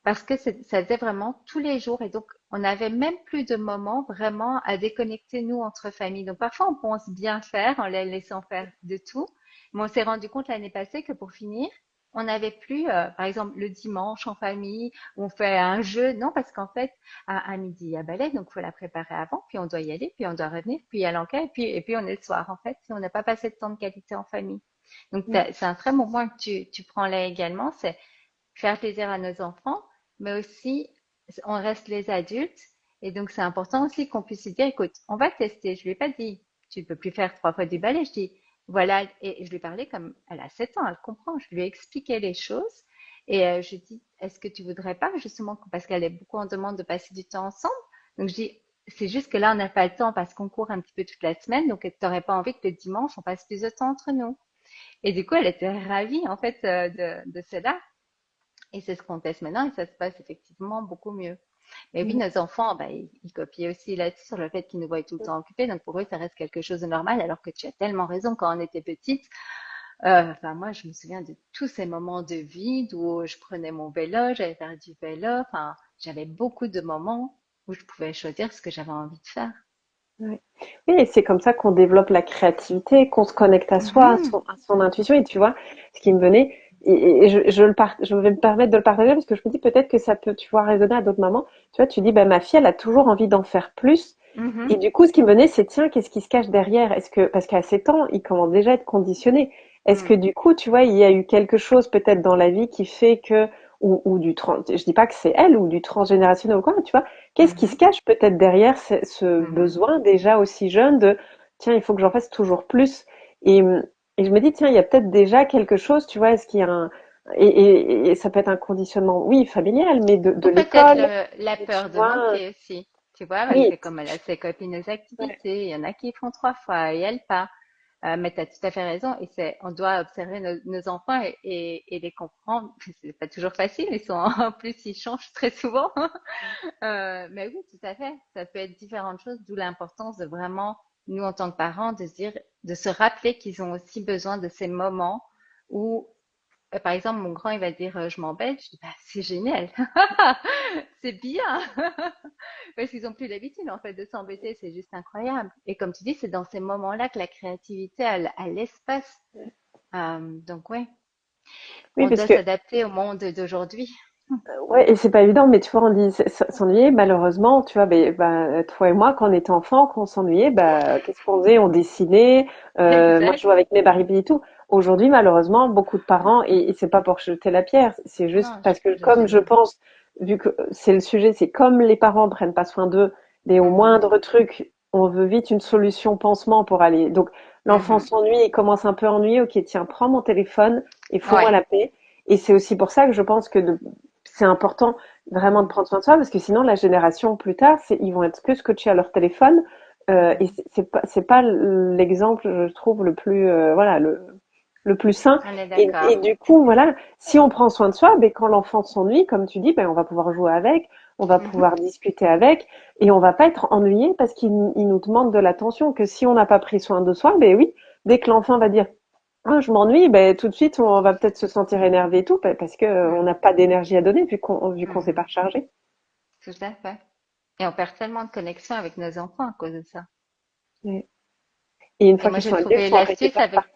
[SPEAKER 2] parce que ça faisait vraiment tous les jours. Et donc, on n'avait même plus de moments vraiment à déconnecter nous entre familles. Donc, parfois, on pense bien faire en les laissant faire de tout. Mais on s'est rendu compte l'année passée que pour finir, on n'avait plus, par exemple, le dimanche en famille, où on fait un jeu. Non, parce qu'en fait, à midi, il y a ballet, donc il faut la préparer avant, puis on doit y aller, puis on doit revenir, puis il y a l'enquête, et puis on est le soir, en fait, si on n'a pas passé de temps de qualité en famille. Donc, c'est un très bon point que tu prends là également, c'est faire plaisir à nos enfants, mais aussi on reste les adultes. Et donc, c'est important aussi qu'on puisse se dire, écoute, on va tester. Je lui ai pas dit, tu ne peux plus faire 3 fois du ballet. Je dis, voilà, et je lui ai parlé comme elle a 7 ans, elle comprend. Je lui ai expliqué les choses. Et je lui ai dit, est-ce que tu voudrais pas, justement, parce qu'elle est beaucoup en demande de passer du temps ensemble. Donc, je dis, c'est juste que là, on n'a pas le temps parce qu'on court un petit peu toute la semaine. Donc, tu n'aurais pas envie que le dimanche, on passe plus de temps entre nous. Et du coup, elle était ravie, en fait, de cela. Et c'est ce qu'on teste maintenant et ça se passe effectivement beaucoup mieux. Mais oui,
[SPEAKER 1] Ouais.
[SPEAKER 2] nos enfants, bah, ils copient aussi là-dessus sur le fait qu'ils nous voient tout le temps occupés. Donc pour eux, ça reste quelque chose de normal. Alors que tu as tellement raison quand on était petite. Enfin, moi, je me souviens de tous ces moments de vide où je prenais mon vélo, j'allais faire du vélo. Enfin, j'avais beaucoup de moments où je pouvais choisir ce que j'avais envie de faire.
[SPEAKER 1] Ouais. Oui, et c'est comme ça qu'on développe la créativité, qu'on se connecte à soi,
[SPEAKER 2] Mhm,
[SPEAKER 1] à son intuition. Et tu vois, ce qui me venait, je vais me permettre de le partager parce que je me dis peut-être que ça peut, tu vois, résonner à d'autres mamans. Tu vois, tu dis, ben, ma fille, elle a toujours envie d'en faire plus.
[SPEAKER 2] mhm,
[SPEAKER 1] Et du coup, ce qui me venait, c'est, tiens, qu'est-ce qui se cache derrière? Parce qu'à 7 ans, il commence déjà à être conditionné. Est-ce que
[SPEAKER 2] mhm,
[SPEAKER 1] du coup, tu vois, il y a eu quelque chose peut-être dans la vie qui fait que, ou du trans, je dis pas que c'est elle ou du transgénérationnel ou quoi, tu vois, qu'est-ce qui se
[SPEAKER 2] mhm,
[SPEAKER 1] cache peut-être derrière ce
[SPEAKER 2] mhm,
[SPEAKER 1] besoin déjà aussi jeune de, tiens, il faut que j'en fasse toujours plus. Et, et je me dis, tiens, il y a peut-être déjà quelque chose, tu vois, est-ce qu'il y a Et ça peut être un conditionnement, oui, familial, mais de
[SPEAKER 2] Ou peut-être
[SPEAKER 1] l'école,
[SPEAKER 2] la
[SPEAKER 1] et tu
[SPEAKER 2] peur de
[SPEAKER 1] vois,
[SPEAKER 2] manquer aussi. Tu vois, parce
[SPEAKER 1] oui,
[SPEAKER 2] que comme elle a ses copines aux
[SPEAKER 1] ouais,
[SPEAKER 2] activités, il y en a qui font 3 fois et elle pas. Mais tu as tout à fait raison. Et on doit observer nos enfants et les comprendre. C'est pas toujours facile. En plus, ils changent très souvent. Mais oui, tout à fait. Ça peut être différentes choses, d'où l'importance de vraiment, nous en tant que parents, de se dire, de se rappeler qu'ils ont aussi besoin de ces moments où, par exemple, mon grand, il va dire, je m'embête. Je dis, bah, c'est génial. C'est bien. Parce qu'ils ont plus l'habitude, en fait, de s'embêter. C'est juste incroyable. Et comme tu dis, c'est dans ces moments-là que la créativité a l'espace. Donc, ouais,
[SPEAKER 1] oui,
[SPEAKER 2] on
[SPEAKER 1] parce
[SPEAKER 2] doit
[SPEAKER 1] que
[SPEAKER 2] s'adapter au monde d'aujourd'hui.
[SPEAKER 1] ouais, et c'est pas évident, mais tu vois, on dit s'ennuyer, malheureusement, tu vois, toi et moi, quand on était enfants, quand on s'ennuyait, qu'est-ce qu'on faisait? On dessinait, moi je
[SPEAKER 2] Exact.
[SPEAKER 1] jouais avec mes Barbies et tout. Aujourd'hui, malheureusement, beaucoup de parents, et c'est pas pour jeter la pierre, c'est juste
[SPEAKER 2] Non,
[SPEAKER 1] parce que
[SPEAKER 2] je
[SPEAKER 1] comme
[SPEAKER 2] sais
[SPEAKER 1] je
[SPEAKER 2] bien.
[SPEAKER 1] pense, vu que c'est le sujet, c'est comme les parents prennent pas soin d'eux, mais au
[SPEAKER 2] Mhm,
[SPEAKER 1] moindre truc, on veut vite une solution pansement pour aller. Donc, l'enfant
[SPEAKER 2] mhm.
[SPEAKER 1] s'ennuie, il commence un peu à ennuyer, ok, tiens, prends mon téléphone et fous-moi
[SPEAKER 2] Ouais.
[SPEAKER 1] la paix. Et c'est aussi pour ça que je pense que c'est important vraiment de
[SPEAKER 2] Mhm,
[SPEAKER 1] prendre soin de soi parce que sinon la génération plus tard, ils vont être que scotchés à leur téléphone et
[SPEAKER 2] mhm.
[SPEAKER 1] c'est pas l'exemple, je trouve, le plus voilà le plus sain.
[SPEAKER 2] On est
[SPEAKER 1] Et
[SPEAKER 2] d'accord.
[SPEAKER 1] du coup, voilà, si on prend soin de soi, quand l'enfant s'ennuie, comme tu dis, on va pouvoir jouer avec, on va
[SPEAKER 2] Mhm.
[SPEAKER 1] pouvoir discuter avec, et on va pas être ennuyé parce qu'il nous demande de l'attention. Que si on n'a pas pris soin de soi, oui, dès que l'enfant va dire ah, je m'ennuie, tout de suite, on va peut-être se sentir énervé et tout, parce que on n'a
[SPEAKER 2] Mhm,
[SPEAKER 1] pas d'énergie à donner vu qu'on s'est pas
[SPEAKER 2] mhm.
[SPEAKER 1] rechargé.
[SPEAKER 2] Tout à fait. Et on perd tellement de connexion avec nos enfants à cause de ça.
[SPEAKER 1] Ouais. Et une
[SPEAKER 2] Et
[SPEAKER 1] fois
[SPEAKER 2] moi,
[SPEAKER 1] qu'ils
[SPEAKER 2] j'ai
[SPEAKER 1] sont adultes,
[SPEAKER 2] trouvé
[SPEAKER 1] on
[SPEAKER 2] l'astuce
[SPEAKER 1] récupère pas.
[SPEAKER 2] avec.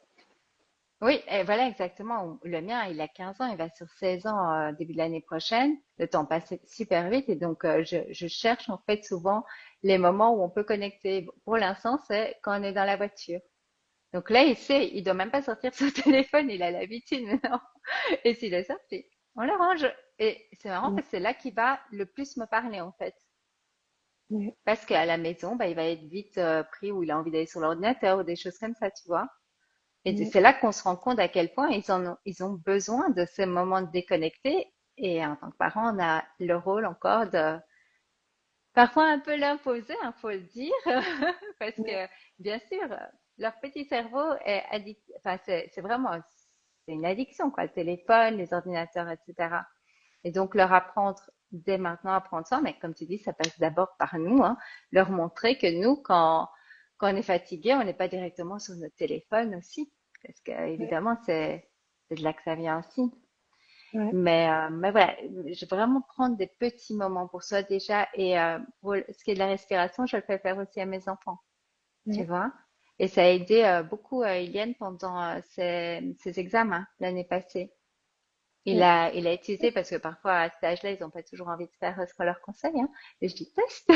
[SPEAKER 2] Oui, et voilà exactement. Le mien, il a 15 ans, il va sur 16 ans début de l'année prochaine. Le temps passe super vite et donc je cherche en fait souvent les moments où on peut connecter. Pour l'instant, c'est quand on est dans la voiture. Donc là, il sait, il doit même pas sortir son téléphone, il a l'habitude maintenant. Et s'il est sorti, on le range. Et c'est marrant
[SPEAKER 1] Mm.
[SPEAKER 2] parce que c'est là qu'il va le plus me parler en fait.
[SPEAKER 1] Ouais.
[SPEAKER 2] Parce qu'à la maison, il va être vite pris où il a envie d'aller sur l'ordinateur ou des choses comme ça, tu vois. Et
[SPEAKER 1] Ouais.
[SPEAKER 2] c'est là qu'on se rend compte à quel point ils ont besoin de ces moments de déconnecter. Et en tant que parent, on a le rôle encore de parfois un peu l'imposer, il faut le dire, parce
[SPEAKER 1] Ouais.
[SPEAKER 2] que bien sûr, leur petit cerveau est addict, enfin c'est vraiment c'est une addiction quoi, le téléphone, les ordinateurs, etc. Et donc leur apprendre dès maintenant à prendre ça, mais comme tu dis, ça passe d'abord par nous, hein, leur montrer que nous, quand on est fatigué, on n'est pas directement sur notre téléphone aussi, parce que
[SPEAKER 1] Ouais.
[SPEAKER 2] évidemment c'est de là que ça vient aussi.
[SPEAKER 1] Ouais.
[SPEAKER 2] Mais voilà, je vais vraiment prendre des petits moments pour soi déjà. Et pour ce qui est de la respiration, je le fais faire aussi à mes enfants, tu
[SPEAKER 1] Ouais.
[SPEAKER 2] vois. Et ça a aidé beaucoup Eliane pendant ses examens l'année passée.
[SPEAKER 1] Ouais.
[SPEAKER 2] Il a utilisé parce que parfois à cet âge-là, ils n'ont pas toujours envie de faire ce qu'on leur conseille, hein. Et je dis teste.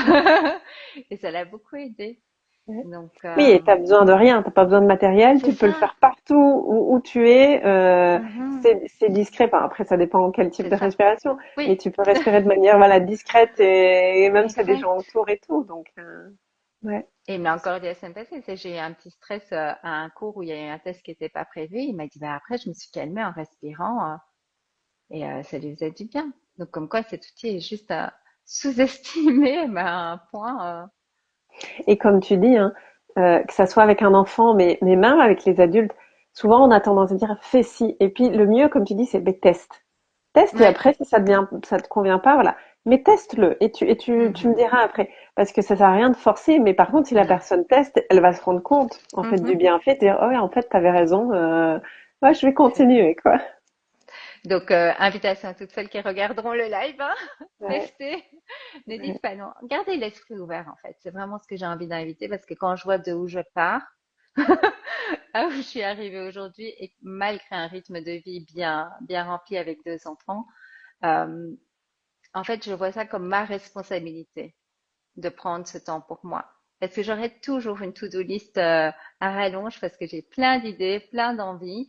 [SPEAKER 2] Et ça l'a beaucoup aidé.
[SPEAKER 1] Ouais.
[SPEAKER 2] Donc,
[SPEAKER 1] Oui, et t'as besoin de rien, t'as pas besoin de matériel,
[SPEAKER 2] c'est
[SPEAKER 1] tu peux le
[SPEAKER 2] ça.
[SPEAKER 1] faire partout où tu es.
[SPEAKER 2] Mhm.
[SPEAKER 1] C'est discret. Enfin, après, ça dépend quel type
[SPEAKER 2] C'est
[SPEAKER 1] de
[SPEAKER 2] ça.
[SPEAKER 1] respiration, mais
[SPEAKER 2] Oui,
[SPEAKER 1] tu peux respirer de manière voilà discrète et même s'il y a des gens
[SPEAKER 2] exact.
[SPEAKER 1] autour et tout. Donc, ouais.
[SPEAKER 2] Et il me l'a encore dit la semaine passée, c'est j'ai eu un petit stress à un cours où il y a eu un test qui n'était pas prévu. Il m'a dit, bah après, je me suis calmée en respirant et ça lui faisait du bien. Donc, comme quoi, cet outil est juste à sous-estimer, mais à un point.
[SPEAKER 1] Et comme tu dis, hein, que ça soit avec un enfant, mais même avec les adultes, souvent on a tendance à dire fais ci. Et puis le mieux, comme tu dis, c'est teste. Teste et
[SPEAKER 2] Ouais.
[SPEAKER 1] après, si ça te convient pas, voilà. Mais teste-le et tu me
[SPEAKER 2] Mhm.
[SPEAKER 1] diras après. Parce que ça sert à rien de forcer. Mais par contre, si la
[SPEAKER 2] Non.
[SPEAKER 1] personne teste, elle va se rendre compte, en fait, du
[SPEAKER 2] Mhm.
[SPEAKER 1] bienfait, de dire, oh ouais, en fait, t'avais raison, ouais, je vais
[SPEAKER 2] C'est ça.
[SPEAKER 1] continuer, quoi.
[SPEAKER 2] Donc, invitation à toutes celles qui regarderont le live, hein.
[SPEAKER 1] Ouais,
[SPEAKER 2] Testez. Ne dites
[SPEAKER 1] ouais,
[SPEAKER 2] pas non. Gardez l'esprit ouvert, en fait. C'est vraiment ce que j'ai envie d'inviter parce que quand je vois de où je pars, ah, où je suis arrivée aujourd'hui et malgré un rythme de vie bien rempli avec 2 enfants, euh, en fait, je vois ça comme ma responsabilité de prendre ce temps pour moi. Parce que j'aurai toujours une to-do list à rallonge parce que j'ai plein d'idées, plein d'envies.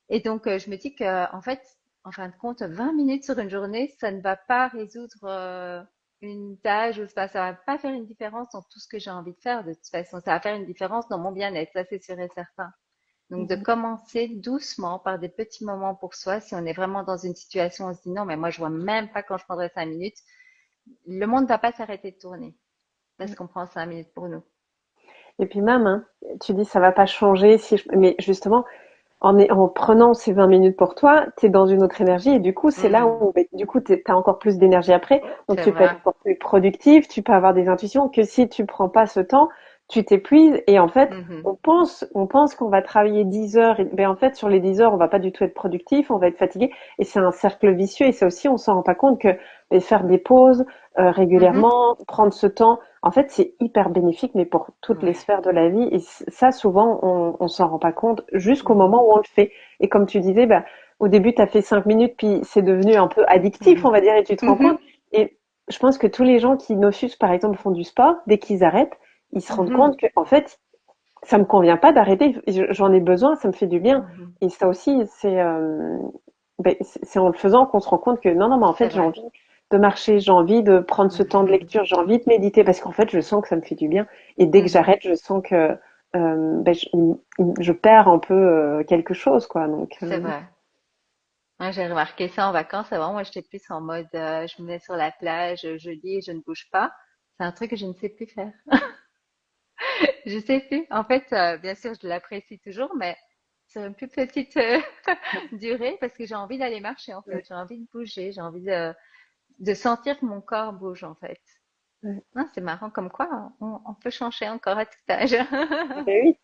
[SPEAKER 2] Et donc, je me dis que, en fait, en fin de compte, 20 minutes sur une journée, ça ne va pas résoudre une tâche ou ça va pas faire une différence dans tout ce que j'ai envie de faire. De toute façon, ça va faire une différence dans mon bien-être, ça c'est sûr et certain. Donc, de
[SPEAKER 1] Mhm.
[SPEAKER 2] commencer doucement par des petits moments pour soi. Si on est vraiment dans une situation où on se dit non, mais moi, je vois même pas quand je prendrai 5 minutes, le monde va pas s'arrêter de tourner parce qu'on prend 5 minutes pour nous.
[SPEAKER 1] Et puis même, hein, tu dis ça va pas changer si je... Mais justement, en prenant ces 20 minutes pour toi, tu es dans une autre énergie et du coup, c'est là
[SPEAKER 2] Mhm.
[SPEAKER 1] où ben, du coup, tu as encore plus d'énergie après. Donc,
[SPEAKER 2] C'est
[SPEAKER 1] tu peux être
[SPEAKER 2] vrai.
[SPEAKER 1] encore plus productif, tu peux avoir des intuitions que si tu prends pas ce temps, tu t'épuises et en fait,
[SPEAKER 2] Mhm.
[SPEAKER 1] on pense qu'on va travailler 10 heures et ben en fait, sur les 10 heures, on va pas du tout être productif, on va être fatigué et c'est un cercle vicieux et ça aussi, on s'en rend pas compte que ben, faire des pauses
[SPEAKER 2] Mhm.
[SPEAKER 1] régulièrement, prendre ce temps, en fait, c'est hyper bénéfique, mais pour toutes les
[SPEAKER 2] Ouais.
[SPEAKER 1] sphères de la vie. Et ça, souvent, on s'en rend pas compte jusqu'au
[SPEAKER 2] Mhm.
[SPEAKER 1] moment où on le fait. Et comme tu disais, bah, au début, tu as fait 5 minutes, puis c'est devenu un peu addictif,
[SPEAKER 2] Mhm.
[SPEAKER 1] on va dire, et tu te rends compte.
[SPEAKER 2] Mhm.
[SPEAKER 1] Et je pense que tous les gens qui, nofus, par exemple, font du sport, dès qu'ils arrêtent, ils se rendent
[SPEAKER 2] Mhm.
[SPEAKER 1] compte que, en fait, ça me convient pas d'arrêter. J'en ai besoin, ça me fait du bien.
[SPEAKER 2] Mhm.
[SPEAKER 1] Et ça aussi, c'est en le faisant qu'on se rend compte que non, non, mais en
[SPEAKER 2] C'est
[SPEAKER 1] fait, j'ai
[SPEAKER 2] vrai.
[SPEAKER 1] envie de marcher, j'ai envie de prendre ce temps de
[SPEAKER 2] Mhm.
[SPEAKER 1] lecture, j'ai envie de méditer parce qu'en fait, je sens que ça me fait du bien. Et dès que
[SPEAKER 2] Mhm.
[SPEAKER 1] j'arrête, je sens que je perds un peu quelque chose, quoi. Donc,
[SPEAKER 2] C'est vrai. Moi, j'ai remarqué ça en vacances. Avant, moi, j'étais plus en mode, je me mets sur la plage, je lis et je ne bouge pas. C'est un truc que je ne sais plus faire. Je sais plus. En fait, bien sûr, je l'apprécie toujours, mais sur une plus petite durée parce que j'ai envie d'aller marcher, en fait.
[SPEAKER 1] ouais,
[SPEAKER 2] J'ai envie de bouger, j'ai envie de sentir que mon corps bouge, en fait.
[SPEAKER 1] ouais.
[SPEAKER 2] Non, c'est marrant comme quoi on peut changer encore à tout âge.
[SPEAKER 1] Ben oui.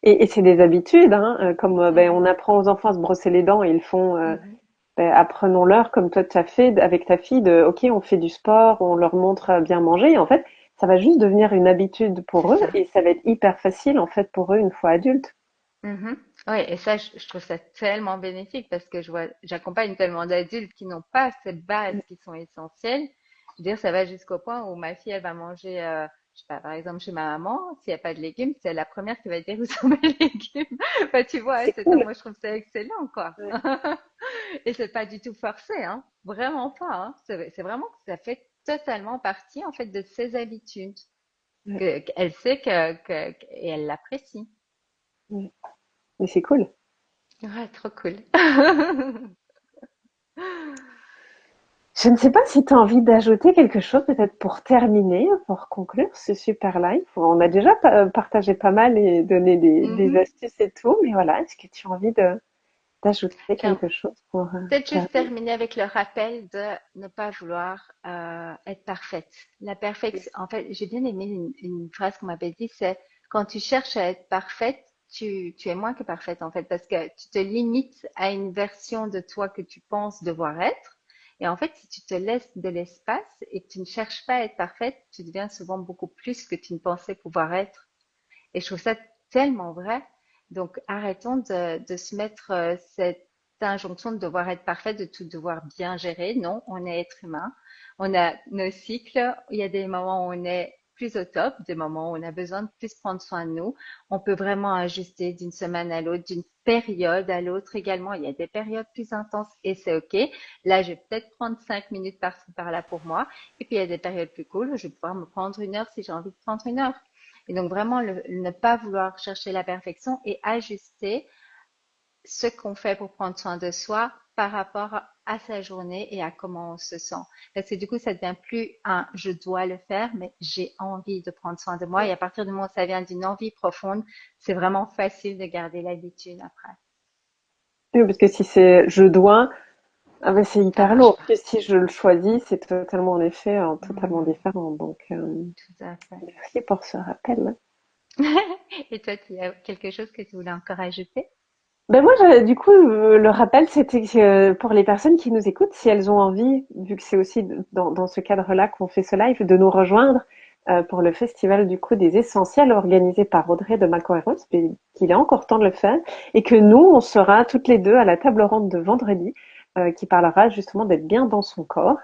[SPEAKER 1] Et c'est des habitudes, hein, comme ben,
[SPEAKER 2] Mhm,
[SPEAKER 1] on apprend aux enfants à se brosser les dents et ils font.
[SPEAKER 2] mhm.
[SPEAKER 1] Ben, apprenons-leur, comme toi tu as fait avec ta fille, OK, on fait du sport, on leur montre à bien manger. Et en fait, ça va juste devenir une habitude
[SPEAKER 2] C'est
[SPEAKER 1] pour eux
[SPEAKER 2] ça.
[SPEAKER 1] et ça va être hyper facile en fait pour eux une fois adultes.
[SPEAKER 2] Mhm. Oui, et ça, je trouve ça tellement bénéfique parce que j'accompagne tellement d'adultes qui n'ont pas ces bases qui sont essentielles. Je veux dire, ça va jusqu'au point où ma fille, elle va manger, je sais pas, par exemple, chez ma maman, s'il n'y a pas de légumes, c'est la première qui va dire où sont mes légumes. Bah, tu vois,
[SPEAKER 1] C'est
[SPEAKER 2] c'est,
[SPEAKER 1] cool.
[SPEAKER 2] moi, je trouve ça excellent, quoi.
[SPEAKER 1] Ouais,
[SPEAKER 2] Et c'est pas du tout forcé, hein. Vraiment pas, hein. C'est vraiment que ça fait totalement partie, en fait, de ses habitudes.
[SPEAKER 1] ouais,
[SPEAKER 2] Qu'elle sait et elle l'apprécie.
[SPEAKER 1] ouais. Mais c'est cool.
[SPEAKER 2] Ouais, trop cool.
[SPEAKER 1] Je ne sais pas si tu as envie d'ajouter quelque chose, peut-être pour terminer, pour conclure ce super live. On a déjà partagé pas mal et donné des
[SPEAKER 2] Mhm.
[SPEAKER 1] astuces et tout, mais voilà, est-ce que tu as envie d'ajouter
[SPEAKER 2] J'aimerais
[SPEAKER 1] quelque chose pour
[SPEAKER 2] peut-être juste
[SPEAKER 1] terminer?
[SPEAKER 2] terminer avec le rappel de ne pas vouloir être parfaite. La perfection, en fait, j'ai bien aimé une phrase qu'on m'avait dit, c'est quand tu cherches à être parfaite, tu es moins que parfaite en fait, parce que tu te limites à une version de toi que tu penses devoir être. Et en fait, si tu te laisses de l'espace et que tu ne cherches pas à être parfaite, tu deviens souvent beaucoup plus que tu ne pensais pouvoir être. Et je trouve ça tellement vrai. Donc, arrêtons de se mettre cette injonction de devoir être parfait, de tout devoir bien gérer. Non, on est être humain. On a nos cycles. Il y a des moments où on est plus au top, des moments où on a besoin de plus prendre soin de nous. On peut vraiment ajuster d'une semaine à l'autre, d'une période à l'autre également. Il y a des périodes plus intenses et c'est OK. Là, je vais peut-être prendre 5 minutes par-ci par-là pour moi. Et puis, il y a des périodes plus cool où je vais pouvoir me prendre 1 heure si j'ai envie de prendre 1 heure. Et donc vraiment ne pas vouloir chercher la perfection et ajuster ce qu'on fait pour prendre soin de soi par rapport à sa journée et à comment on se sent. Parce que du coup, ça devient plus un je dois le faire, mais j'ai envie de prendre soin de moi. Et à partir du moment où ça vient d'une envie profonde, c'est vraiment facile de garder l'habitude après.
[SPEAKER 1] Oui, parce que si c'est je dois, ah ben c'est
[SPEAKER 2] Ça
[SPEAKER 1] hyper
[SPEAKER 2] marche
[SPEAKER 1] lourd.
[SPEAKER 2] pas.
[SPEAKER 1] Puis si je le choisis, c'est totalement en effet totalement
[SPEAKER 2] Mhm,
[SPEAKER 1] différent. Donc
[SPEAKER 2] tout à fait.
[SPEAKER 1] merci pour ce rappel.
[SPEAKER 2] Et toi, tu as quelque chose que tu voulais encore ajouter?
[SPEAKER 1] Ben moi, du coup, le rappel, c'était que pour les personnes qui nous écoutent, si elles ont envie, vu que c'est aussi dans ce cadre-là qu'on fait ce live, de nous rejoindre pour le festival du coup des essentiels organisé par Audrey de Malcohérence, qu'il est encore temps de le faire, et que nous, on sera toutes les deux à la table ronde de vendredi, qui parlera justement d'être bien dans son corps.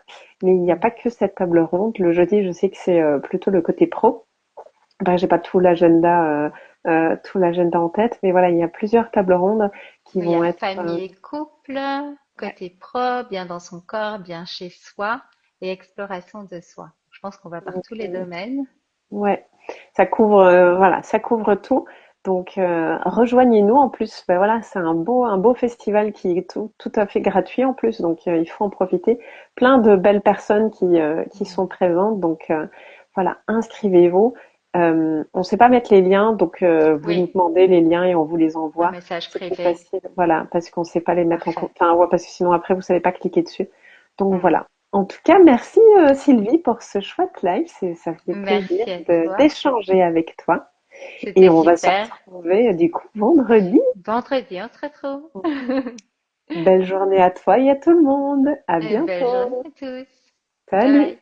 [SPEAKER 1] Mais il n'y a pas
[SPEAKER 2] Mhm.
[SPEAKER 1] que cette table ronde. Le jeudi, je sais que c'est plutôt le côté pro. Ben, j'ai pas tout l'agenda en tête, mais voilà, il y a plusieurs tables rondes qui
[SPEAKER 2] Oui, il y
[SPEAKER 1] vont
[SPEAKER 2] a
[SPEAKER 1] être.
[SPEAKER 2] famille et couple,
[SPEAKER 1] Ouais,
[SPEAKER 2] côté pro, bien dans son corps, bien chez soi et exploration de soi. Je pense qu'on va par
[SPEAKER 1] donc,
[SPEAKER 2] tous les domaines.
[SPEAKER 1] ouais, ça couvre, voilà, ça couvre tout. Donc, rejoignez-nous. En plus, ben voilà, c'est un beau festival qui est tout à fait gratuit en plus. Donc, il faut en profiter. Plein de belles personnes qui sont présentes. Donc, voilà, inscrivez-vous. On ne sait pas mettre les liens, donc vous nous
[SPEAKER 2] Oui,
[SPEAKER 1] demandez les liens et on vous les
[SPEAKER 2] un
[SPEAKER 1] envoie.
[SPEAKER 2] message
[SPEAKER 1] C'est plus
[SPEAKER 2] privé.
[SPEAKER 1] facile, voilà, parce qu'on ne sait pas les mettre en
[SPEAKER 2] Parfait.
[SPEAKER 1] compte. Enfin, ouais, parce que sinon après vous savez pas cliquer dessus. Donc
[SPEAKER 2] Mm.
[SPEAKER 1] voilà. En tout cas, merci Sylvie pour ce chouette live. Ça fait plaisir
[SPEAKER 2] Merci à toi.
[SPEAKER 1] d'échanger avec toi. Et
[SPEAKER 2] C'était
[SPEAKER 1] on va se
[SPEAKER 2] super.
[SPEAKER 1] retrouver du coup vendredi.
[SPEAKER 2] Vendredi, on se retrouve.
[SPEAKER 1] Belle journée à toi et à tout le monde. À
[SPEAKER 2] Et belle
[SPEAKER 1] bientôt.
[SPEAKER 2] journée à tous. Bye
[SPEAKER 1] Salut.
[SPEAKER 2] bye.